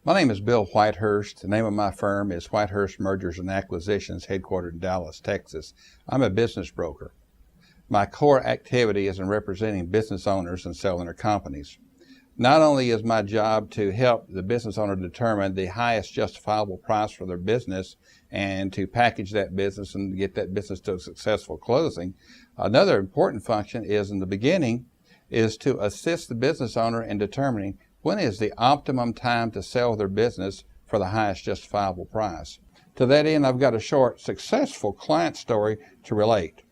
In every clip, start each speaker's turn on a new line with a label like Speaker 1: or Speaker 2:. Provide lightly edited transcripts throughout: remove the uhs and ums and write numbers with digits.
Speaker 1: My name is Bill Whitehurst. The name of my firm is Whitehurst Mergers and Acquisitions, headquartered in Dallas, Texas. I'm a business broker. My core activity is in representing business owners and selling their companies. Not only is my job to help the business owner determine the highest justifiable price for their business and to package that business and get that business to a successful closing, another important function is in the beginning is to assist the business owner in determining when is the optimum time to sell their business for the highest justifiable price. To that end, I've got a short, successful client story to relate.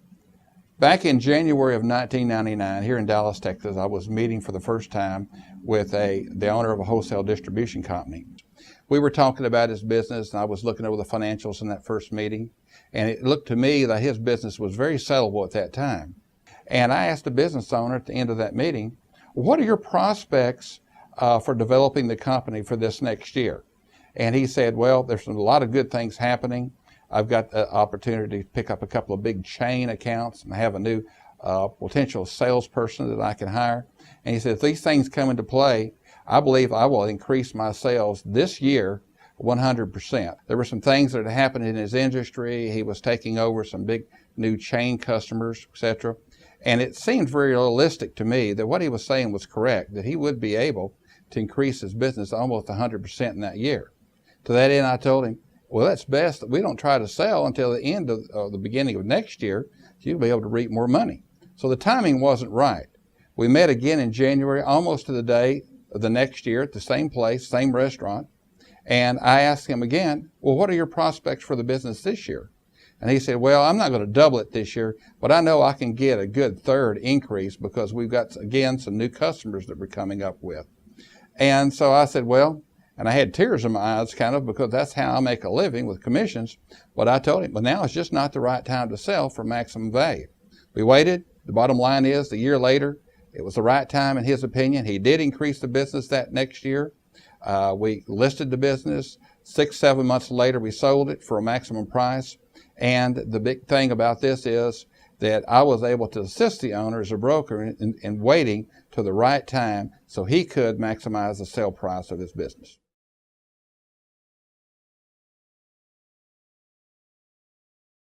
Speaker 1: Back in January of 1999, here in Dallas, Texas, I was meeting for the first time with the owner of a wholesale distribution company. We were talking about his business, and I was looking over the financials in that first meeting, and it looked to me that his business was very sellable at that time. And I asked the business owner at the end of that meeting, what are your prospects for developing the company for this next year? And he said, well, there's a lot of good things happening. I've got the opportunity to pick up a couple of big chain accounts and have a new potential salesperson that I can hire. And he said, if these things come into play, I believe I will increase my sales this year 100%. There were some things that had happened in his industry. He was taking over some big new chain customers, etc. And it seemed very realistic to me that what he was saying was correct, that he would be able to increase his business almost 100% in that year. To that end, I told him, well, that's best that we don't try to sell until the end of the beginning of next year, so you'll be able to reap more money. So the timing wasn't right. We met again in January, almost to the day of the next year at the same place, same restaurant. And I asked him again, well, what are your prospects for the business this year? And he said, well, I'm not going to double it this year, but I know I can get a good third increase because we've got, again, some new customers that we're coming up with. And so I said, well, and I had tears in my eyes kind of because that's how I make a living with commissions. But I told him, well, now it's just not the right time to sell for maximum value. We waited. The bottom line is, a year later, it was the right time in his opinion. He did increase the business that next year. We listed the business. 6-7 months later, we sold it for a maximum price. And the big thing about this is that I was able to assist the owner as a broker in waiting to the right time so he could maximize the sale price of his business.